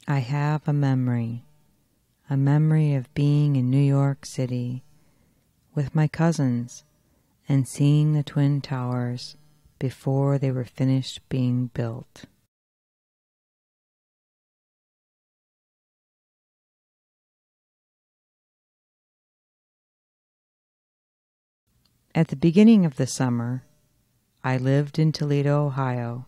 I have a memory of being in New York City with my cousins and seeing the Twin Towers before they were finished being built. At the beginning of the summer, I lived in Toledo, Ohio.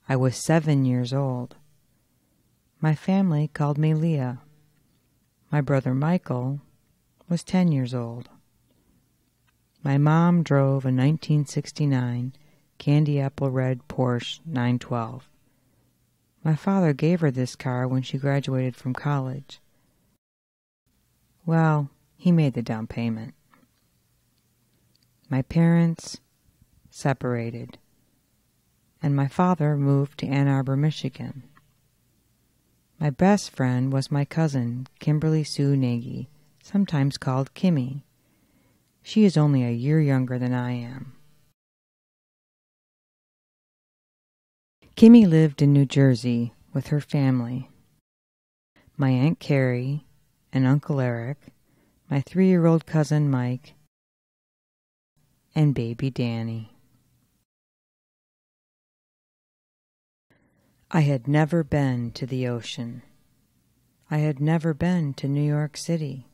I was 7 years old. My family called me Leah. My brother Michael was 10 years old. My mom drove a 1969 candy apple red Porsche 912. My father gave her this car when she graduated from college. Well, he made the down payment. My parents separated, and my father moved to Ann Arbor, Michigan. My best friend was my cousin, Kimberly Sue Nagy, sometimes called Kimmy. She is only a year younger than I am. Kimmy lived in New Jersey with her family. My Aunt Carrie and Uncle Eric, my 3-year-old cousin Mike, and baby Danny. I had never been to the ocean. I had never been to New York City.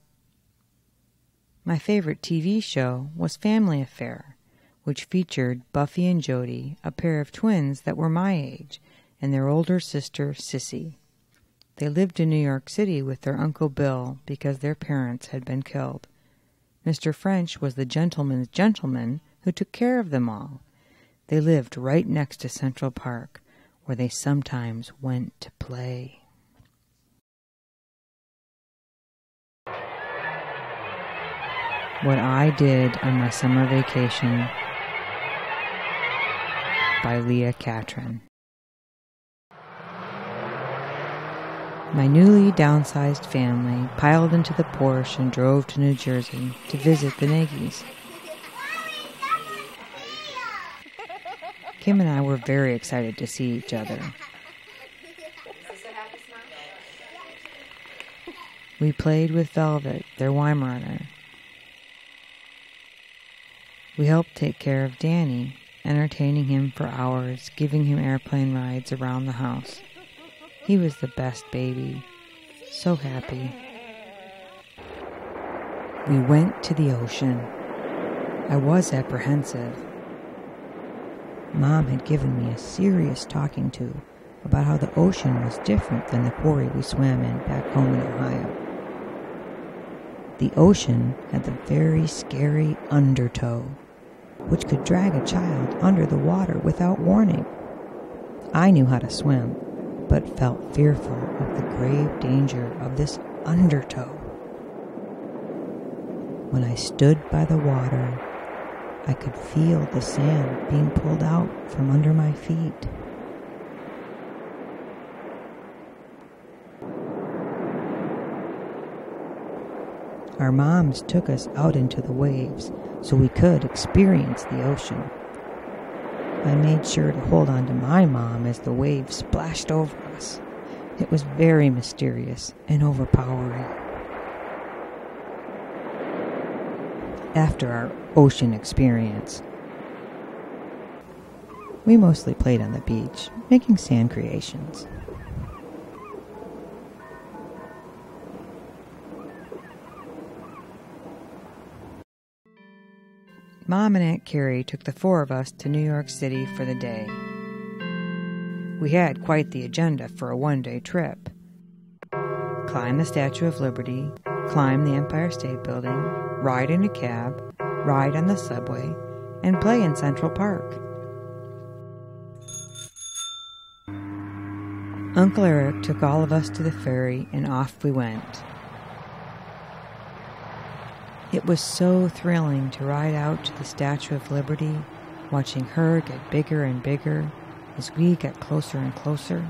My favorite TV show was Family Affair, which featured Buffy and Jody, a pair of twins that were my age, and their older sister, Sissy. They lived in New York City with their Uncle Bill because their parents had been killed. Mr. French was the gentleman's gentleman who took care of them all. They lived right next to Central Park, where they sometimes went to play. What I Did on My Summer Vacation by Leigh Cattran. My newly downsized family piled into the Porsche and drove to New Jersey to visit the Nagys. Kim and I were very excited to see each other. We played with Velvet, their Weimaraner. We helped take care of Danny, entertaining him for hours, giving him airplane rides around the house. He was the best baby, so happy. We went to the ocean. I was apprehensive. Mom had given me a serious talking to about how the ocean was different than the quarry we swam in back home in Ohio. The ocean had the very scary undertow, which could drag a child under the water without warning. I knew how to swim, but felt fearful of the grave danger of this undertow. When I stood by the water, I could feel the sand being pulled out from under my feet. Our moms took us out into the waves so we could experience the ocean. I made sure to hold on to my mom as the waves splashed over us. It was very mysterious and overpowering. After our ocean experience, we mostly played on the beach, making sand creations. Mom and Aunt Carrie took the 4 of us to New York City for the day. We had quite the agenda for a one-day trip. Climb the Statue of Liberty, climb the Empire State Building, ride in a cab, ride on the subway, and play in Central Park. Uncle Eric took all of us to the ferry, and off we went. It was so thrilling to ride out to the Statue of Liberty, watching her get bigger and bigger as we got closer and closer.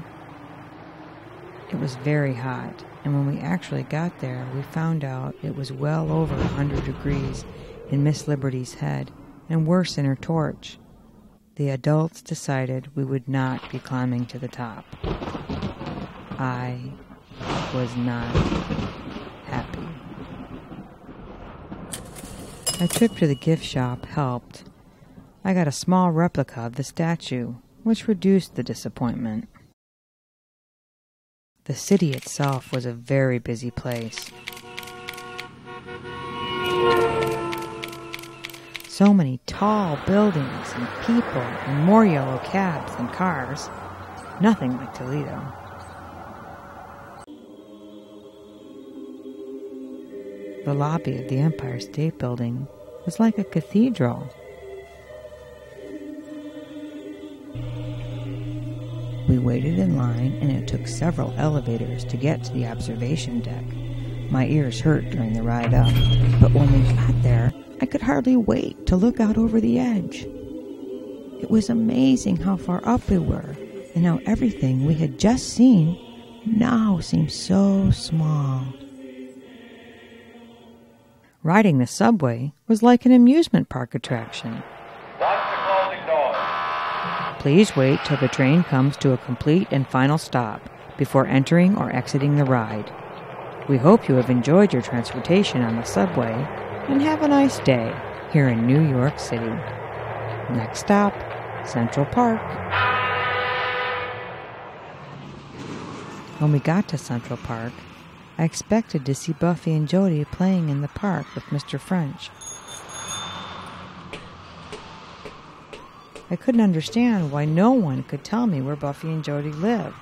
It was very hot, and when we actually got there, we found out it was well over 100 degrees in Miss Liberty's head, and worse in her torch. The adults decided we would not be climbing to the top. I was not happy. A trip to the gift shop helped. I got a small replica of the statue, which reduced the disappointment. The city itself was a very busy place. So many tall buildings and people and more yellow cabs and cars. Nothing like Toledo. The lobby of the Empire State Building was like a cathedral. We waited in line, and it took several elevators to get to the observation deck. My ears hurt during the ride up, but when we got there, I could hardly wait to look out over the edge. It was amazing how far up we were, and how everything we had just seen now seemed so small. Riding the subway was like an amusement park attraction. Please wait till the train comes to a complete and final stop before entering or exiting the ride. We hope you have enjoyed your transportation on the subway and have a nice day here in New York City. Next stop, Central Park. When we got to Central Park, I expected to see Buffy and Jody playing in the park with Mr. French. I couldn't understand why no one could tell me where Buffy and Jody lived.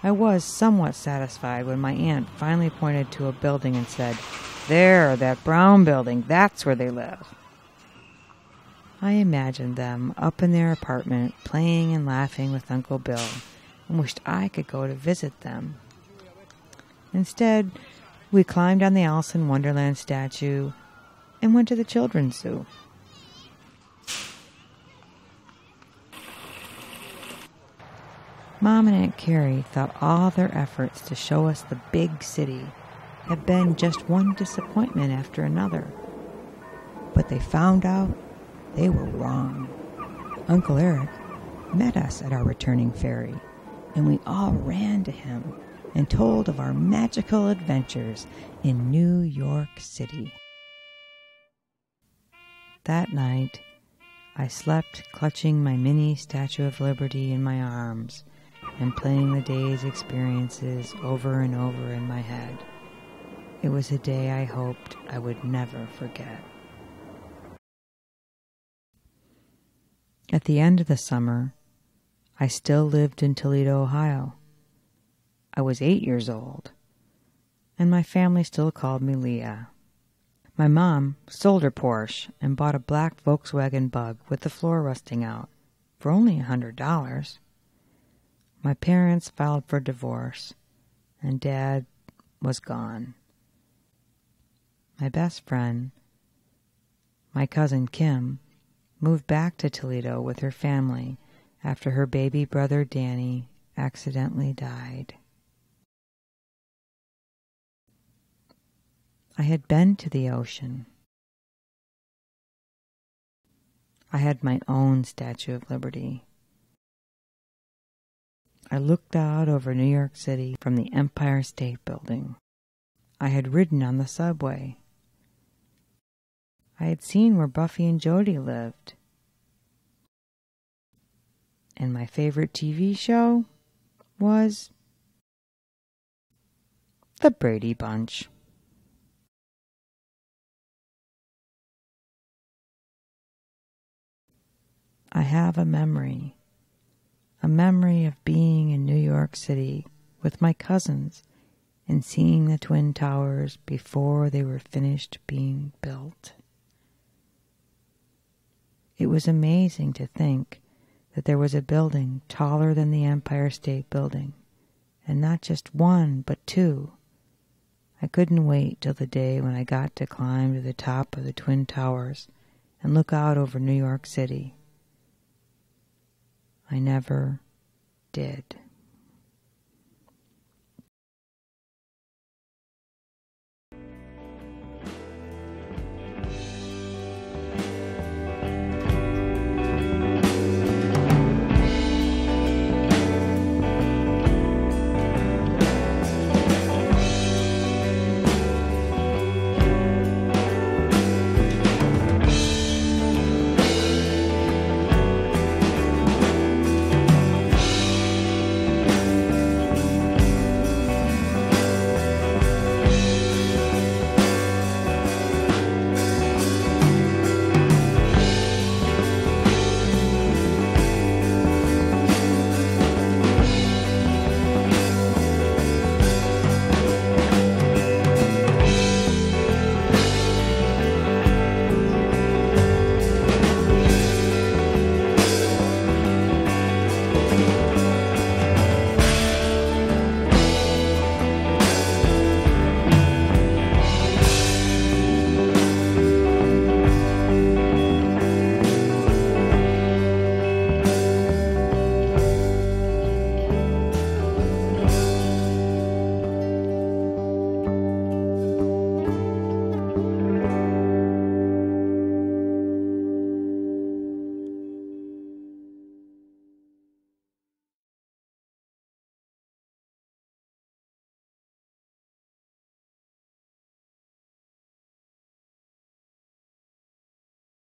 I was somewhat satisfied when my aunt finally pointed to a building and said, "There, that brown building, that's where they live." I imagined them up in their apartment playing and laughing with Uncle Bill and wished I could go to visit them. Instead, we climbed on the Alice in Wonderland statue and went to the children's zoo. Mom and Aunt Carrie thought all their efforts to show us the big city had been just one disappointment after another. But they found out they were wrong. Uncle Eric met us at our returning ferry, and we all ran to him and told of our magical adventures in New York City. That night, I slept clutching my mini Statue of Liberty in my arms and playing the day's experiences over and over in my head. It was a day I hoped I would never forget. At the end of the summer, I still lived in Toledo, Ohio. I was 8 years old, and my family still called me Leah. My mom sold her Porsche and bought a black Volkswagen Bug with the floor rusting out for only $100. My parents filed for divorce, and Dad was gone. My best friend, my cousin Kim, moved back to Toledo with her family after her baby brother Danny accidentally died. I had been to the ocean. I had my own Statue of Liberty. I looked out over New York City from the Empire State Building. I had ridden on the subway. I had seen where Buffy and Jody lived. And my favorite TV show was The Brady Bunch. I have a memory of being in New York City with my cousins and seeing the Twin Towers before they were finished being built. It was amazing to think that there was a building taller than the Empire State Building, and not just one, but two. I couldn't wait till the day when I got to climb to the top of the Twin Towers and look out over New York City. I never did.